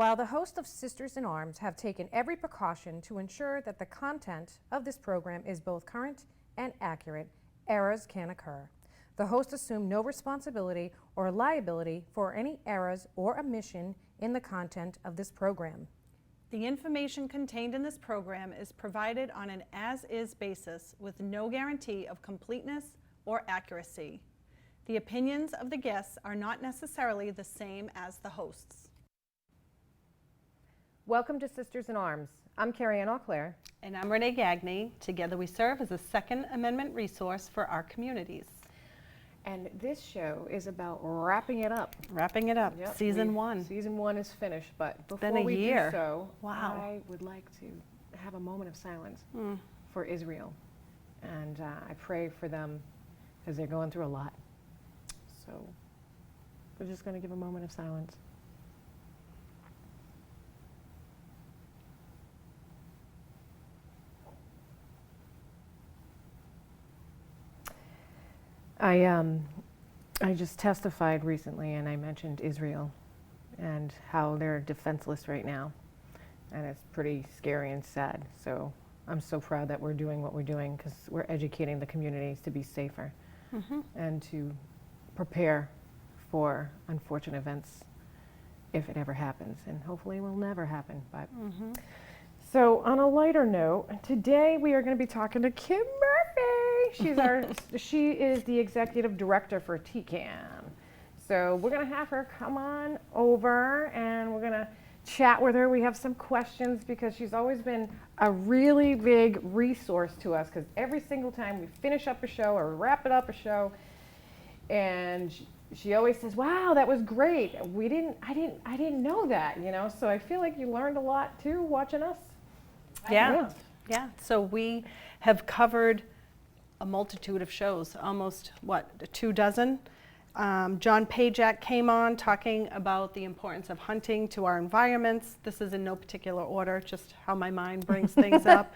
While the hosts of Sisters in Arms have taken every precaution to ensure that the content of this program is both current and accurate, errors can occur. The hosts assume no responsibility or liability for any errors or omission in the content of this program. The information contained in this program is provided on an as-is basis with no guarantee of completeness or accuracy. The opinions of the guests are not necessarily the same as the hosts. Welcome to Sisters in Arms. I'm Kerrie and Auclair. And I'm Renee Gagne. Together we serve as a Second Amendment resource for our communities. And this show is about wrapping it up. Wrapping it up. Yep, Season 1. Season 1 is finished, but before Been a we year. do so, Wow. I would like to have a moment of silence for Israel. And I pray for them because they're going through a lot. So we're just going to give a moment of silence. I just testified recently and I mentioned Israel and how they're defenseless right now. And it's pretty scary and sad. So I'm so proud that we're doing what we're doing because we're educating the communities to be safer and to prepare for unfortunate events if it ever happens. And hopefully it will never happen. But So on a lighter note, today we are going to be talking to Kim Murphy. She is the executive director for TCAM. So we're going to have her come on over and we're going to chat with her. We have some questions because she's always been a really big resource to us because every single time we finish up a show or wrap it up a show, and she always says, "Wow, that was great. I didn't know that, you know." So I feel like you learned a lot too watching us. Yeah. So we have covered a multitude of shows, almost, 24? John Pajak came on talking about the importance of hunting to our environments. This is in no particular order, just how my mind brings things up.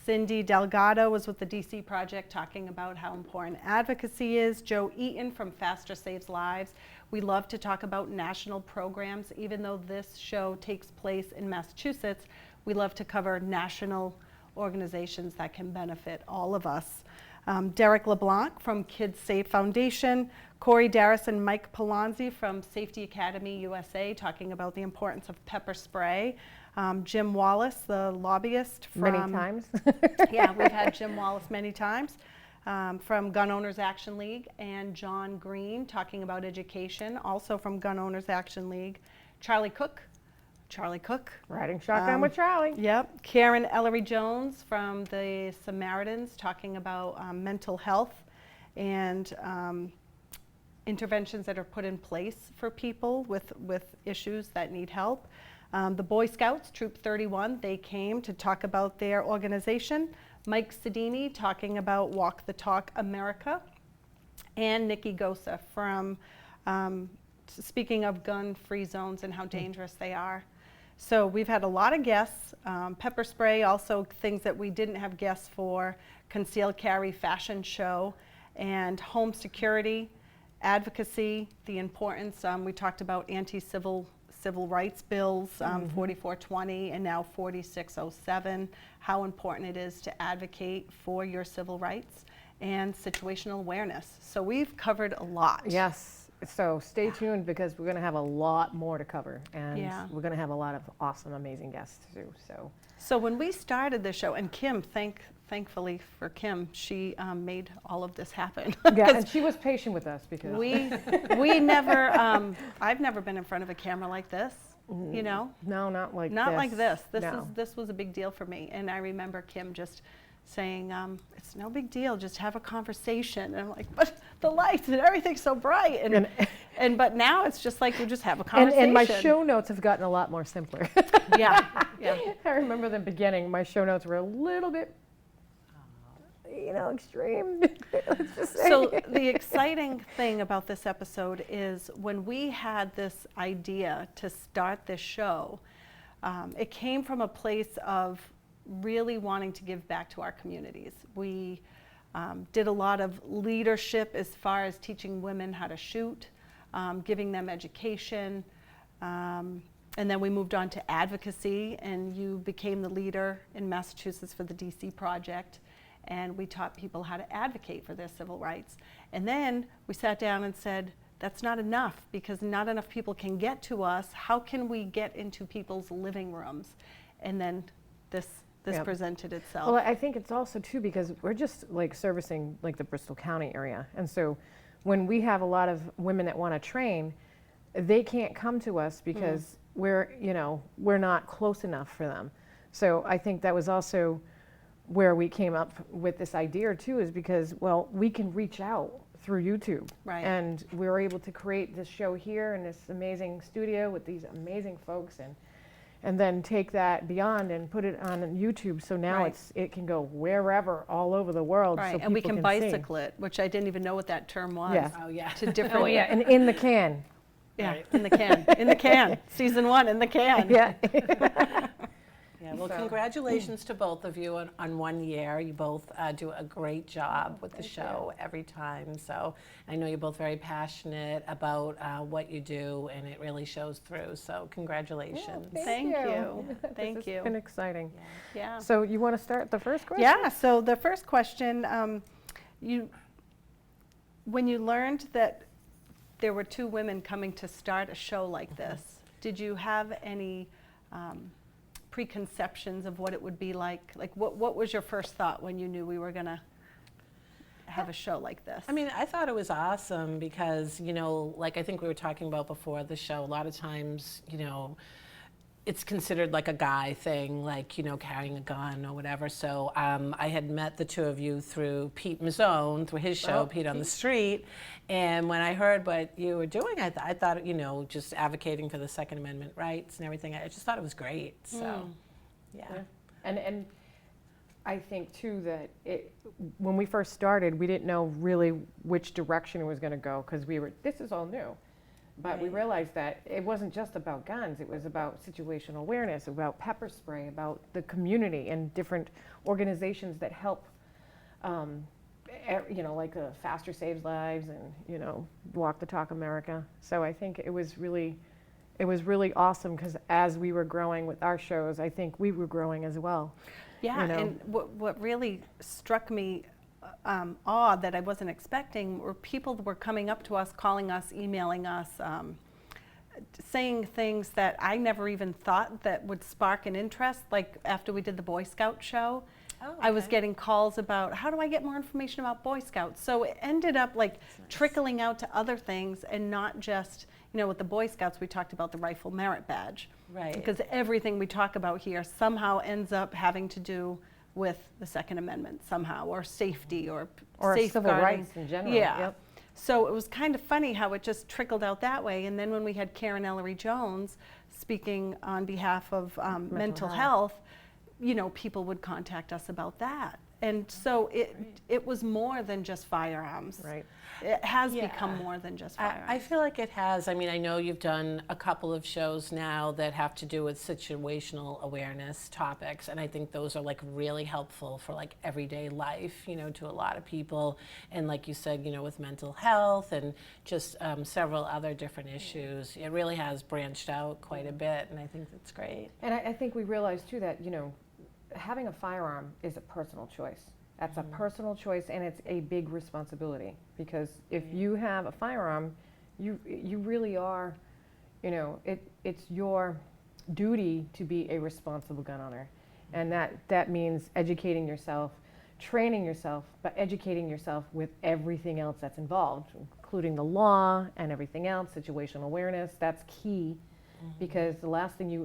Cindy Delgado was with the DC Project talking about how important advocacy is. Joe Eaton from Faster Saves Lives. We love to talk about national programs. Even though this show takes place in Massachusetts, we love to cover national organizations that can benefit all of us. Derek LeBlanc from Kids Safe Foundation, Corey Darris and Mike Polanzi from Safety Academy USA talking about the importance of pepper spray. Jim Wallace, the lobbyist from... Many times. Yeah, we've had Jim Wallace many times. From Gun Owners Action League, and John Green talking about education, also from Gun Owners Action League. Charlie Cook. Riding shotgun with Charlie. Yep. Karen Ellery Jones from the Samaritans talking about mental health and interventions that are put in place for people with issues that need help. The Boy Scouts, Troop 31, they came to talk about their organization. Mike Sedini talking about Walk the Talk America. And Nikki Gosa from, speaking of gun-free zones and how dangerous they are. So we've had a lot of guests. Pepper spray, also things that we didn't have guests for, concealed carry fashion show, and home security, advocacy, the importance. We talked about civil rights bills, 4420 and now 4607, how important it is to advocate for your civil rights, and situational awareness. So we've covered a lot. Yes. So stay tuned because we're going to have a lot more to cover, and we're going to have a lot of awesome, amazing guests too. So when we started the show, and Kim, thankfully for Kim, she made all of this happen. Yeah, and she was patient with us because we never. I've never been in front of a camera like this. You know? No, not like this. No. This was a big deal for me, and I remember Kim just saying, "It's no big deal, just have a conversation." And I'm like, "But the lights and everything's so bright." And but now it's just like we just have a conversation. And my show notes have gotten a lot more simpler. Yeah. I remember the beginning, my show notes were a little bit, extreme. Let's just say. So the exciting thing about this episode is when we had this idea to start this show, it came from a place of really wanting to give back to our communities. We did a lot of leadership as far as teaching women how to shoot, giving them education, And then we moved on to advocacy, and you became the leader in Massachusetts for the DC project. And we taught people how to advocate for their civil rights. And then we sat down and said, that's not enough, because not enough people can get to us. How can we get into people's living rooms? And then this Yep. presented itself. Well, I think it's also too because we're just like servicing like the Bristol County area. And so when we have a lot of women that want to train, they can't come to us because we're not close enough for them. So I think that was also where we came up with this idea too, is because, well, we can reach out through YouTube. Right. And we were able to create this show here in this amazing studio with these amazing folks, and then take that beyond and put it on YouTube. So now Right. it can go wherever, all over the world. Right, So and we people can see. bicycle it, which I didn't even know what that term was. Yeah. Oh, yeah. To different, Oh yeah, and in the can. yeah, Right. in the can, in the can. Season 1 in the can. Yeah. Yeah, well, So- congratulations to both of you on 1 year. You both do a great job with the show every time. So I know you're both very passionate about what you do, and it really shows through. So congratulations. Thank you. Thank This you. has been exciting. Yeah. So you want to start the first question? Yeah, so the first question, when you learned that there were 2 women coming to start a show like this, did you have any preconceptions of what it would be like? Like, what was your first thought when you knew we were going to have a show like this? I mean, I thought it was awesome because, like I think we were talking about before the show, a lot of times, it's considered like a guy thing, like, carrying a gun or whatever. So I had met the 2 of you through Pete Mazzone, through his show, Pete on the Street. And when I heard what you were doing, I thought, just advocating for the Second Amendment rights and everything, I just thought it was great. So, yeah. And I think too that when we first started, we didn't know really which direction it was going to go because this is all new. But we Right. realized that it wasn't just about guns. It was about situational awareness, about pepper spray, about the community and different organizations that help, like Faster Saves Lives and, Walk the Talk America. So I think it was really awesome because as we were growing with our shows, I think we were growing as well. Yeah, and what really struck me odd that I wasn't expecting were people that were coming up to us, calling us, emailing us, saying things that I never even thought that would spark an interest. Like after we did the Boy Scout show, I was getting calls about how do I get more information about Boy Scouts. So it ended up like trickling out to other things and not just, with the Boy Scouts we talked about the Rifle Merit Badge. Right. Because everything we talk about here somehow ends up having to do with the Second Amendment somehow, or safety, or civil safeguarding. rights in general. Yeah. Yep. So it was kind of funny how it just trickled out that way. And then when we had Karen Ellery Jones speaking on behalf of mental health, people would contact us about that. And so it was more than just firearms. Right. It has Yeah. become more than just firearms. I feel like it has. I mean, I know you've done a couple of shows now that have to do with situational awareness topics, and I think those are like really helpful for like everyday life, to a lot of people. And like you said, with mental health and just several other different issues, it really has branched out quite a bit, and I think that's great. And I think we realized too that, having a firearm is a personal choice. That's a personal choice, and it's a big responsibility because if you have a firearm, you really are, it's your duty to be a responsible gun owner, and that means educating yourself, training yourself, but educating yourself with everything else that's involved, including the law and everything else, situational awareness. That's key. Because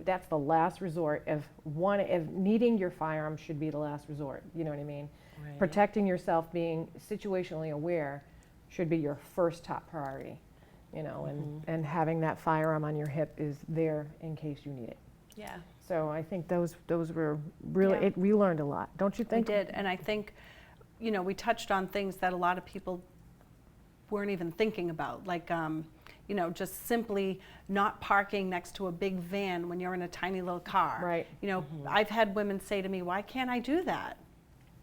that's the last resort of needing your firearm should be the last resort. You know what I mean? Right. Protecting yourself, being situationally aware should be your first top priority, and having that firearm on your hip is there in case you need it. Yeah. So I think those were really, Yeah. we learned a lot, don't you We think? did, and I think, we touched on things that a lot of people weren't even thinking about, like, just simply not parking next to a big van when you're in a tiny little car. Right. I've had women say to me, why can't I do that?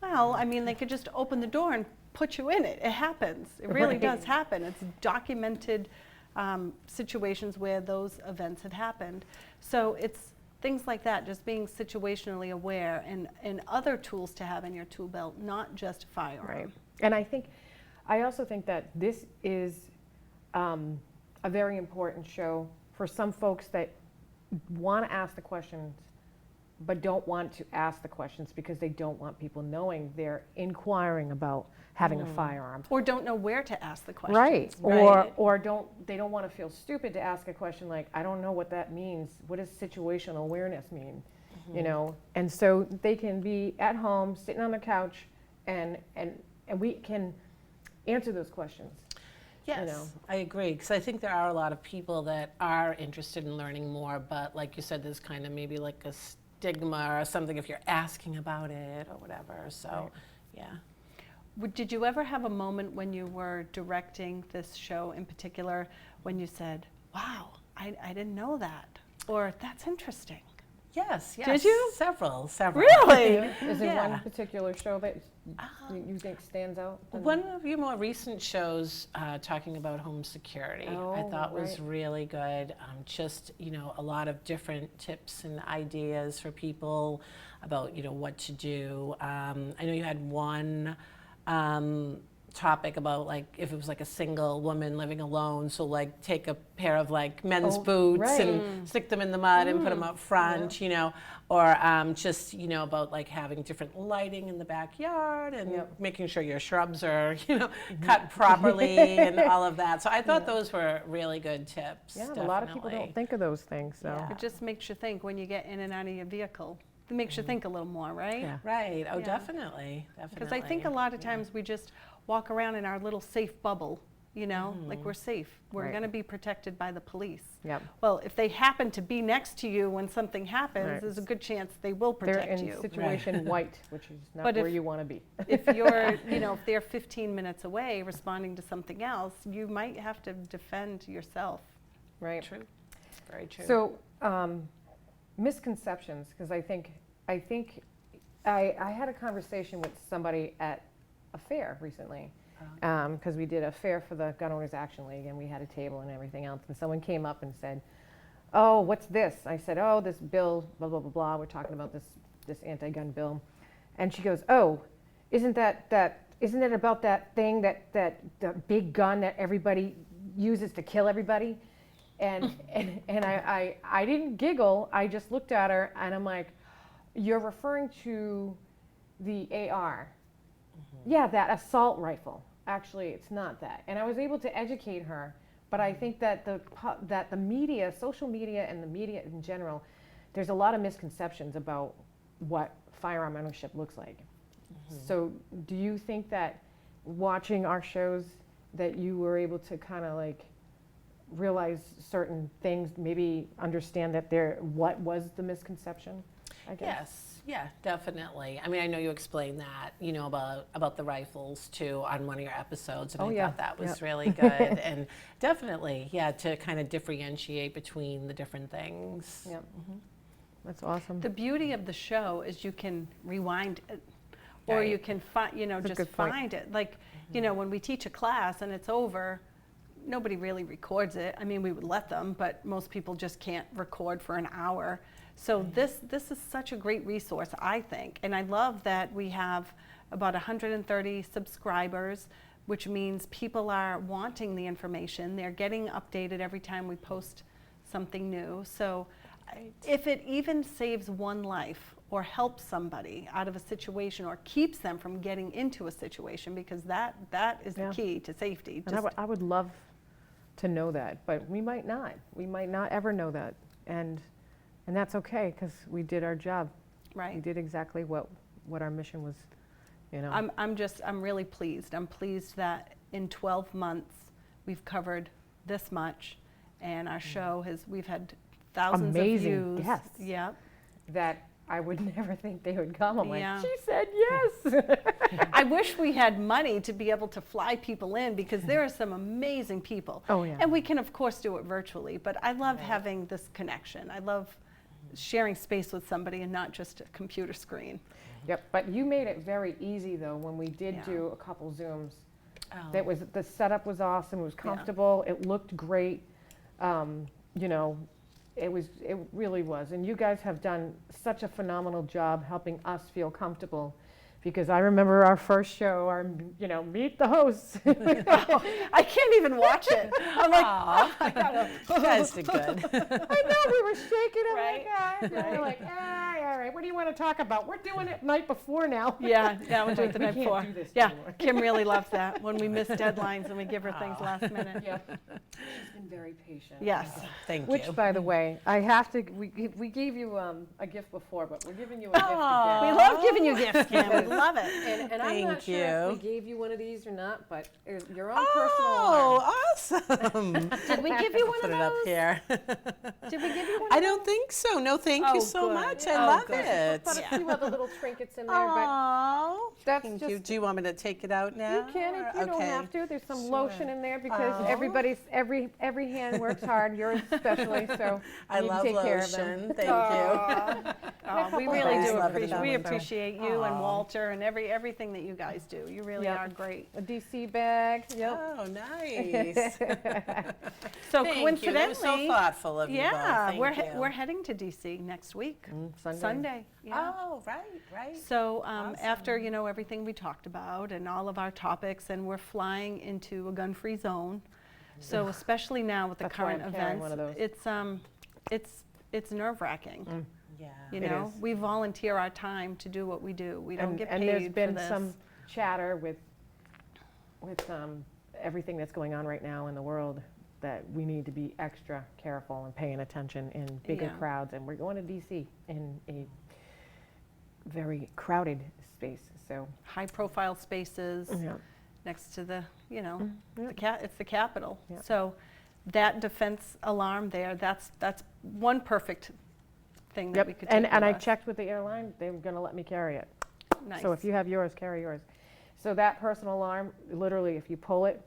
Well, I mean, they could just open the door and put you in it. It happens. It really Right. does happen. It's documented situations where those events had happened. So it's things like that, just being situationally aware, and other tools to have in your tool belt, not just firearm. Right. And I also think that this is a very important show for some folks that want to ask the questions but don't want to ask the questions because they don't want people knowing they're inquiring about having a firearm. Or don't know where to ask the questions. Right. Right. Or they don't want to feel stupid to ask a question like, I don't know what that means. What does situational awareness mean? You know, and so they can be at home sitting on their couch and we can answer those questions. Yes, You know. I agree, because I think there are a lot of people that are interested in learning more, but like you said, there's kind of maybe like a stigma or something if you're asking about it or whatever, so, Right. yeah. Did you ever have a moment when you were directing this show in particular when you said, wow, I didn't know that, or that's interesting? Yes, yes. Did you? Several. Really? Is there Yeah. one particular show that you think stands out? One of your more recent shows talking about home security, I Oh, thought was right. really good. Just, you know, a lot of different tips and ideas for people about, you know, what to do. I know you had one topic about like if it was like a single woman living alone, so like take a pair of like men's boots right. and stick them in the mud and put them up front, you know, or just, you know, about like having different lighting in the backyard and making sure your shrubs are, you know, cut properly and all of that. So I thought those were really good tips. Yeah, a lot of people don't think of those things. So. Yeah. It just makes you think when you get in and out of your vehicle. It makes you think a little more, right? Yeah. Right. Oh, Yeah. definitely. Definitely. Because I think a lot of times we just walk around in our little safe bubble, you know, like we're safe. We're Right. going to be protected by the police. Yep. Well, if they happen to be next to you when something happens, Right. there's a good chance they will They're protect in you. situation white, which is not But where if- you want to be. If you're, you know, if they're 15 minutes away responding to something else, you might have to defend yourself. Right. True. Very true. So misconceptions, because I think I had a conversation with somebody at a fair recently, because we did a fair for the Gun Owners Action League, and we had a table and everything else, and someone came up and said, oh, what's this? I said, oh, this bill, blah, blah, blah, blah, we're talking about this anti-gun bill. And she goes, oh, isn't it about that thing, that the big gun that everybody uses to kill everybody? And I didn't giggle, I just looked at her and I'm like, you're referring to the AR. Yeah, that assault rifle. Actually, it's not that. And I was able to educate her, but I think that the media, social media and the media in general, there's a lot of misconceptions about what firearm ownership looks like. So do you think that watching our shows that you were able to kind of like realize certain things, maybe understand that what was the misconception, I guess? Yes, yeah, definitely. I mean, I know you explained that, you know, about the rifles too on one of your episodes, and Oh, I yeah. thought that was Yep. really good. And definitely, yeah, to kind of differentiate between the different things. Yep. That's awesome. The beauty of the show is you can rewind it, or Right. you can find, you know, That's a just good point. find it. Like, you know, when we teach a class and it's over, nobody really records it. I mean, we would let them, but most people just can't record for an hour. So this is such a great resource, I think. And I love that we have about 130 subscribers, which means people are wanting the information. They're getting updated every time we post something new. So if it even saves one life or helps somebody out of a situation or keeps them from getting into a situation, because that is the Yeah. key to safety. And I would love to know that, but we might not. We might not ever know that. And that's okay, because we did our job. We Right. did exactly what our mission was, you know. I'm really pleased. I'm pleased that in 12 months we've covered this much, and our show we've had thousands Amazing of views. guests. Yep. That I would never think they would come. I'm Yeah. like, she said yes. I wish we had money to be able to fly people in, because there are some amazing people. Oh, yeah. And we can of course do it virtually, but I love having this connection. I love sharing space with somebody and not just a computer screen. Yep, but you made it very easy though when we did Yeah. do a couple Zooms. That was, the setup was awesome, it was comfortable, it looked great. You know, it really was. And you guys have done such a phenomenal job helping us feel comfortable. Because I remember our first show, our, you know, meet the hosts. I can't even watch it. I'm like, You guys did good. I know, we were shaking it Right. like that. We were like, all right, what do you want to talk about? We're doing it night before now. yeah, we'll do it the We night can't before. do this Yeah, anymore. Kim really loves that, when we miss deadlines and we give her things last minute. Yep. She's been very patient. Yes. Thank Which, you. by the way, I have to, we gave you a gift before, but we're giving you a gift again. We love giving you gifts, Kim. We love it. And I'm not Thank sure if we you. gave you one of these or not, but it's your own personal alarm. Oh, awesome. Did we give you one Put of it up those? here. Did we give you one I of don't think so. No, thank Oh, you so good. much. Oh, I love good. it. Put a few other little trinkets in there, but Oh, that's thank you. just, Do you want me to take it out now? you can if you don't Okay. have to. There's some Sure. lotion in there because Oh. every hand works hard, yours especially, so I you love take care of them. lotion. Thank you. Oh, we couple really guys do love it appreciate. about We it. appreciate you and Aw. Walter and everything that you guys do. You really Yep. are great. A DC bag, yep. Oh, nice. So Thank coincidentally, you. That was so thoughtful of you both. yeah, Thank we're you. heading to DC next week, Sunday. Sunday. Yeah. Oh, right. So after everything we talked about and all of our topics, and we're flying into a gun-free zone. So especially now with the That's why current I'm carrying events, one of those. it's nerve-wracking. Yeah. You It know, is. we volunteer our time to do what we do. We don't get paid And there's been for this. some chatter with everything that's going on right now in the world that we need to be extra careful and paying attention in bigger Yeah. crowds. And we're going to DC in a very crowded space, so. high-profile spaces Yeah. next to the, Yep. it's the Capitol. Yep. So that defense alarm there, that's one perfect thing that Yep, we could and take I with us. checked with the airline, they were gonna let me carry it. Nice. So if you have yours, carry yours. So that personal alarm, literally, if you pull it,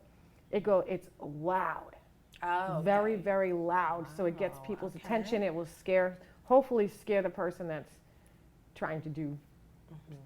it's loud. Oh, Very, okay. very loud, so it gets Oh, people's okay. attention. It will hopefully scare the person that's trying to do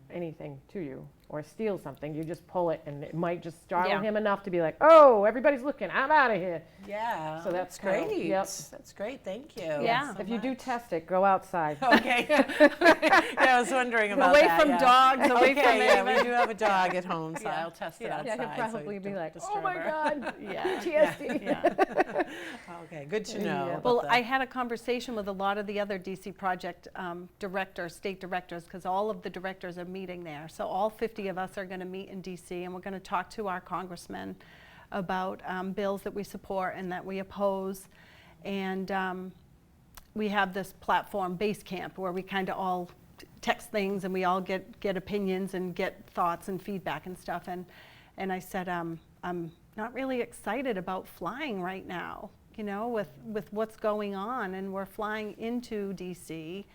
anything to you or steal something. You just pull it, and it might just startle Yeah. him enough to be like, "Oh, everybo's looking! I'm out of here." Yeah. So that's great. kind of- yep. That's great. Thank you. Yeah. so If you do much. test it, go outside. Okay. Yeah, I was wondering about Away that. from yeah. dogs, away Okay, from yeah, anything. we do have a dog at home, so Yeah. I'll test it Yeah. outside. Yeah, he'll so probably you be don't like, "Oh disturb my her." God, Yeah. PTSD." Yeah. Okay, good to know. Yeah. about Well, the- I had a conversation with a lot of the other DC project directors, state directors, because all of the directors are meeting there. So all 50 of us are going to meet in DC, and we're going to talk to our congressmen about bills that we support and that we oppose. And we have this platform, Base Camp, where we kind of all text things and we all get opinions and get thoughts and feedback and stuff. And I said, I'm not really excited about flying right now, with what's going on. And we're flying into DC,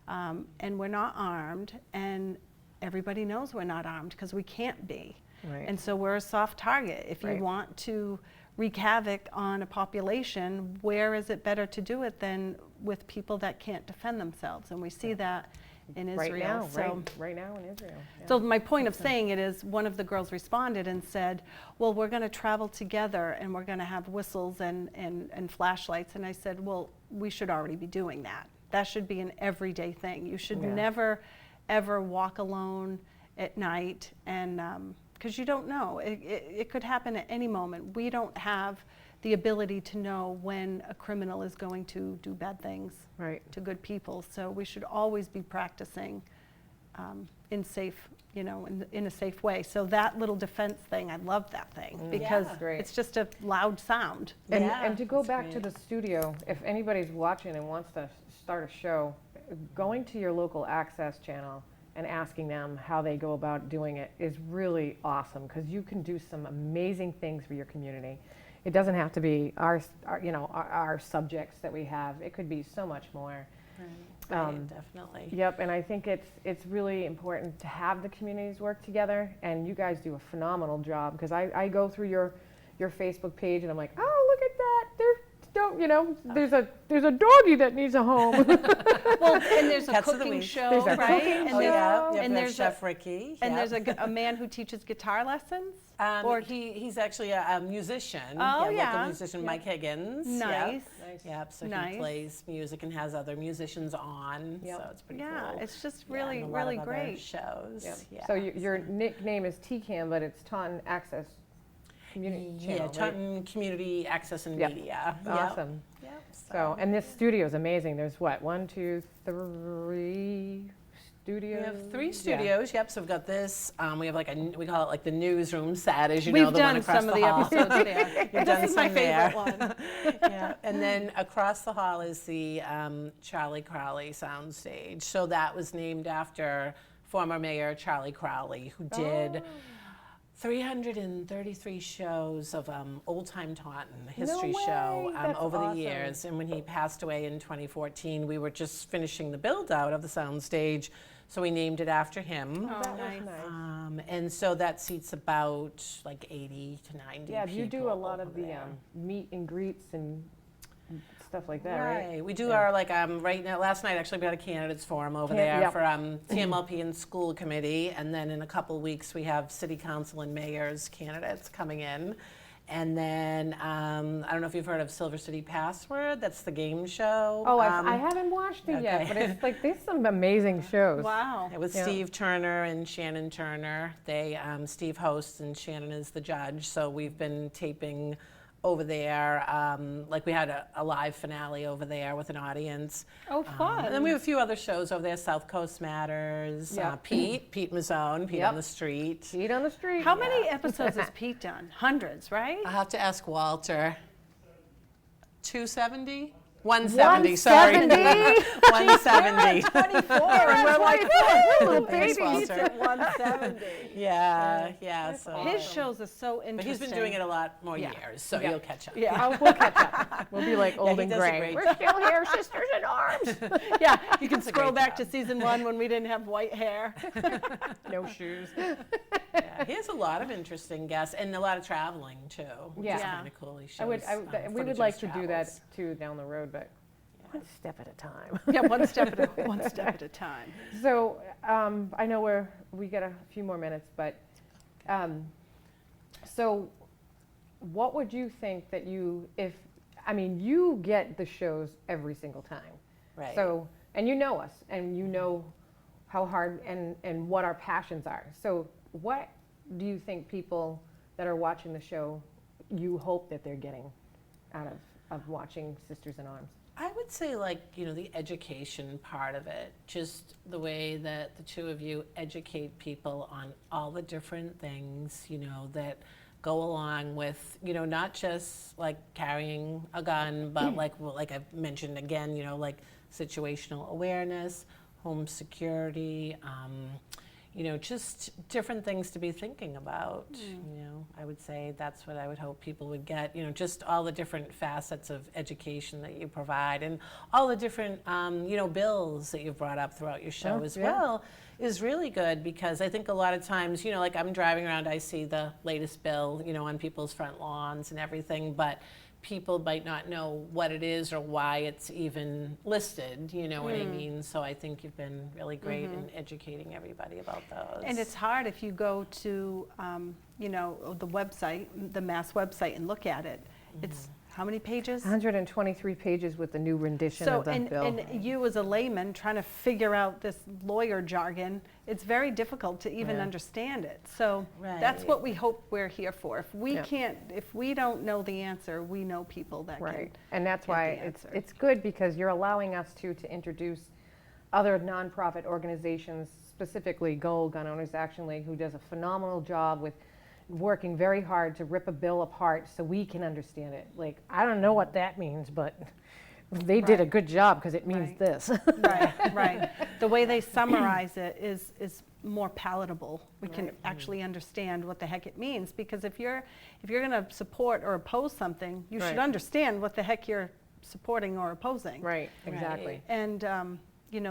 and we're not armed, and everybody knows we're not armed because we can't be. Right. And so we're a soft target. If you Right. want to wreak havoc on a population, where is it better to do it than with people that can't defend themselves? And we see that in Israel. Right now, So, right now in Israel. Yeah. so my point of saying it is, one of the girls responded and said, well, we're going to travel together and we're going to have whistles and flashlights. And I said, well, we should already be doing that. That should be an everyday thing. You should Yeah. never, ever walk alone at night, and because you don't know. It could happen at any moment. We don't have the ability to know when a criminal is going to do bad things Right. to good people. So we should always be practicing in a safe way. So that little defense thing, I love that thing because Yeah. Great. it's just a loud sound. And, Yeah, and to go that's back to great. the studio, if anybody's watching and wants to start a show, going to your local access channel and asking them how they go about doing it is really awesome, because you can do some amazing things for your community. It doesn't have to be our subjects that we have. It could be so much more. Right, definitely. Yep, and I think it's really important to have the communities work together, and you guys do a phenomenal job, because I go through your Facebook page and I'm like, oh, look at that, they're you know, there's a doggy that needs a home. Well, and there's a Cats of the cooking week. show, There's a right? cooking And Oh, there's, yeah. and And there's Chef Ricky. and yep. there's a man who teaches guitar lessons. Or He's actually a musician. Oh, yeah. Local musician, Mike Higgins. Nice. Yep. So Nice. he plays music and has other musicians on. Yep. So it's pretty Yeah, cool. it's just Yeah, really, and a lot really of other great. shows. Yep. Yeah. So your nickname is TCAM, but it's Taunton Access Community Yeah, Channel, right? Taunton Community Access and Yep. Media. Awesome. Yep. So, and this studio is amazing. There's what, 1, 2, 3 studios? We have 3 Yeah. studios. Yep. So we've got this. We have like we call it like the newsroom set, as you We've know, the one done across some the of the hall. episodes there. You've This done is my some there. favorite one. Yeah, and then across the hall is the Charlie Crowley soundstage. So that was named after former Mayor Charlie Crowley, who did 333 shows of Old Time Taunton, a history show way! That's over awesome. the years. And when he passed away in 2014, we were just finishing the build out of the soundstage, so we named it after him. Oh, That was nice. nice. And so that seats about like 80 to 90 Yeah, people. you do a lot of over the there. meet and greets and stuff like that, right? Right. We do Yeah. our like right now. Last night actually we had a candidates forum over there Yep. for TMLP and school committee, and then in a couple weeks we have city council and mayor's candidates coming in, and then I don't know if you've heard of Silver City Password. That's the game show. Oh, I haven't watched it yet, okay. but it's like, there's some amazing shows. Wow. It was Yeah. Steve Turner and Shannon Turner. They Steve hosts and Shannon is the judge. So we've been taping over there. Like we had a live finale over there with an audience. Oh, fun. And then we have a few other shows over there. South Coast Matters. Yeah. Pete Mazzone, Pete Yep. on the Street. Eat on the street. How many episodes has Pete done? Hundreds, right? I'll have to ask Walter. 270? 170, sorry. 170? 170. 24, and we're like, Little Thanks, baby. Pete's Walter. at 170. Yeah. So, His shows are so interesting. but he's been doing it a lot more Yeah. years, so Yeah. you'll catch up. Yeah. We'll catch up. We'll be like old he and does a gray. great We're still here, sisters in arms. Yeah, you can does a scroll great back job. to season 1 when we didn't have white hair. No shoes. Yeah, he has a lot of interesting guests and a lot of traveling too, which is Yeah. kind of cool. He shows, We footage would of like his to do that travels. too down the road, but one step at a time. Yeah, one step at a time. So I know we got a few more minutes, but so what would you think that you get the shows every single time. Right. So, and you know us, and you know how hard and what our passions are. So what do you think people that are watching the show, you hope that they're getting out of watching Sisters in Arms? I would say, like, the education part of it, just the way that the two of you educate people on all the different things, that go along with, not just like carrying a gun, but like I've mentioned again, like situational awareness, home security, just different things to be thinking about. I would say that's what I would hope people would get, just all the different facets of education that you provide, and all the different, bills that you've brought up throughout your show as well is really good, because I think a lot of times, like I'm driving around, I see the latest bill, on people's front lawns and everything, but people might not know what it is or why it's even listed, you know what I mean? So I think you've been really great in educating everybody about those. And it's hard if you go to, the website, the Mass website, and look at it. It's how many pages? 123 pages with the new rendition So, of the bill. and you as a layman trying to figure out this lawyer jargon, it's very difficult to even understand it. So that's what we hope we're here for. If we if we don't know the answer, we know people that can. And that's get why the answer. it's good, because you're allowing us to introduce other nonprofit organizations, specifically Gold Gun Owners Action League, who does a phenomenal job with working very hard to rip a bill apart so we can understand it. Like, I don't know what that means, but they did a good job, because it means this. Right. The way they summarize it is more palatable. We can actually understand what the heck it means, because if you're going to support or oppose something, you should understand what the heck you're supporting or opposing. Right, exactly. And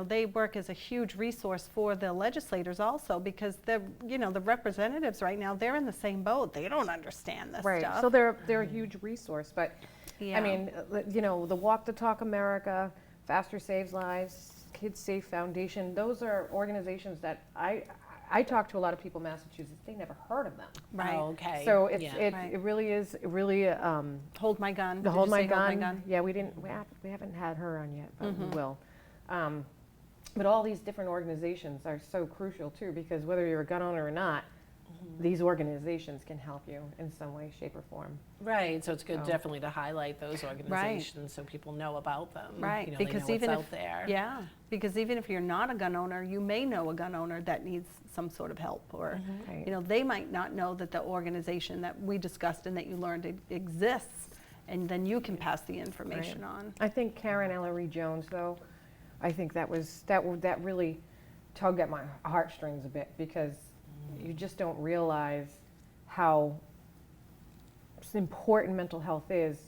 they work as a huge resource for the legislators also, because the representatives right now, they're in the same boat. They don't understand this stuff. So they're a huge resource, but Yeah. I mean, you know, the Walk the Talk America, Faster Saves Lives, Kids Safe Foundation, those are organizations that I talk to a lot of people in Massachusetts, they never heard of them. Right. Oh, okay. So it's, Yeah. it really is, Hold My Gun. the Did Hold you My say Gun. Yeah, we haven't had her on yet, but we will. But all these different organizations are so crucial too, because whether you're a gun owner or not, these organizations can help you in some way, shape, or form. Right, so it's good So- definitely to highlight those organizations so people know about them. Right, You know, because they know even what's if out there. yeah, because even if you're not a gun owner, you may know a gun owner that needs some sort of help, or Right. you know, they might not know that the organization that we discussed and that you learned exists, and then you can pass the information on. I think Karen Ellery Jones, though, I think that really tugged at my heartstrings a bit, because you just don't realize how important mental health is,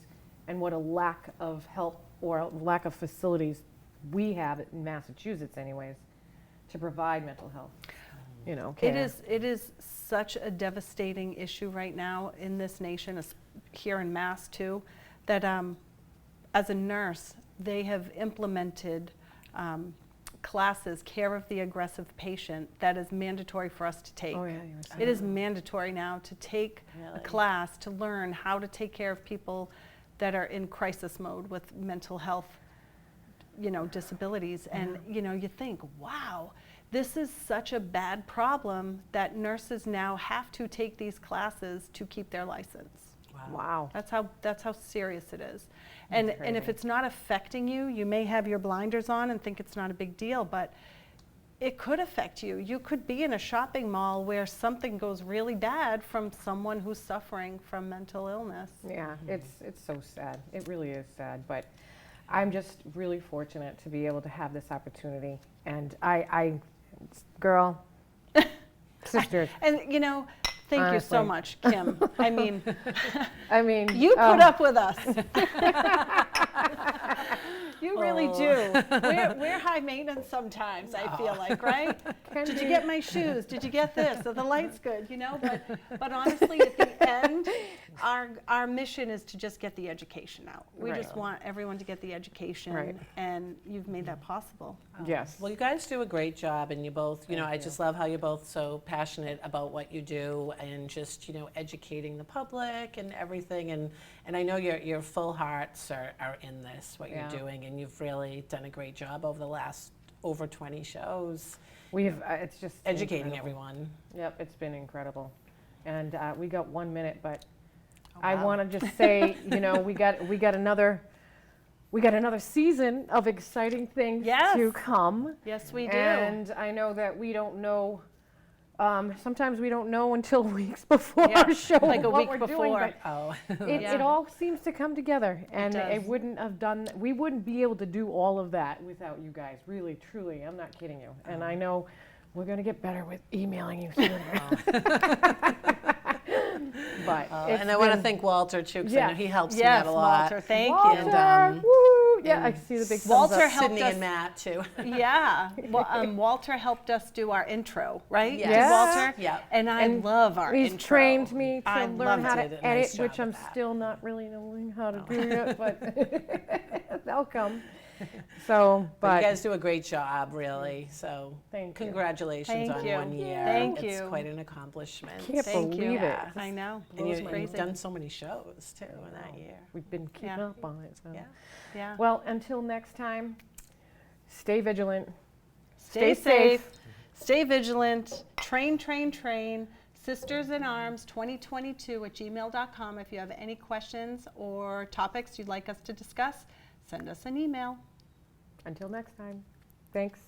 and what a lack of help or a lack of facilities we have in Massachusetts, anyways, to provide mental health. You know, care. It is such a devastating issue right now in this nation, here in Mass too, that as a nurse, they have implemented classes, care of the aggressive patient, that is mandatory for us to take. Oh yeah, you were saying It is mandatory now to take a Really? class to learn how to take care of people that are in crisis mode with mental health, you know, disabilities. And you know, you think, wow, this is such a bad problem that nurses now have to take these classes to keep their license. Wow. That's how serious it is. And if crazy. it's not affecting you, you may have your blinders on and think it's not a big deal, but it could affect you. You could be in a shopping mall where something goes really bad from someone who's suffering from mental illness. Yeah, it's so sad. It really is sad, but I'm just really fortunate to be able to have this opportunity. And girl, sisters. And you know, thank you so Honestly. much, Kim. I mean, you oh, put up with us. You really do. We're high maintenance sometimes, I feel like, right? Did you get my shoes? Did you get this? Are the lights good? You know, but honestly, at the end, our mission is to just get the education out. We Right. just want everyone to get the education, Right. and you've made that possible. Yes. Well, you guys do a great job, and you both, you know, I just love how you're both so passionate about what you do, and just, you know, educating the public and everything. And I know your full hearts are in this, what Yeah. you're doing, and you've really done a great job over the last over 20 shows, We've, it's just educating incredible. everyone. Yep, it's been incredible. And we got 1 minute, but Oh, I wow. want to just say, you know, we got another season of exciting things Yes. to come. Yes, we do. And I know that we don't know. Sometimes we don't know until weeks before Yeah, our show like a what week we're before. doing. But Oh, Yeah. it all seems to come together, and does. it wouldn't have done. We wouldn't be able to do all of that without you guys. Really, truly, I'm not kidding you. And I know we're going to get better with emailing you sooner. But it's and I want to been- thank Walter too, because I know Yes. he helps me Yes, out a lot. Walter, thank Walter, you. And, woo! Yeah, I and see the big Walter thumbs up. helped Sydney us- and Matt too. Yeah, well, Walter helped us do our intro, right? Yes. Did Walter? Yeah. And I And love our He's intro. trained me to I learn loved how it. to Did a nice edit, which job I'm with that. still not really knowing how to do yet, but they'll come. So, But you but guys do a great job, really. So Thank you. congratulations Thank on you. 1 year. Thank It's you. quite an accomplishment. Can't Thank you. believe it. I know. And It's you've crazy. done so many shows too in that year. we've been keeping Yeah. up on it. So. Yeah. Yeah. Well, until next time, stay vigilant. Stay stay safe. safe. Stay vigilant. Train, train, train. Sisters in Arms 2022 at gmail.com. If you have any questions or topics you'd like us to discuss, send us an email. Until next time, thanks.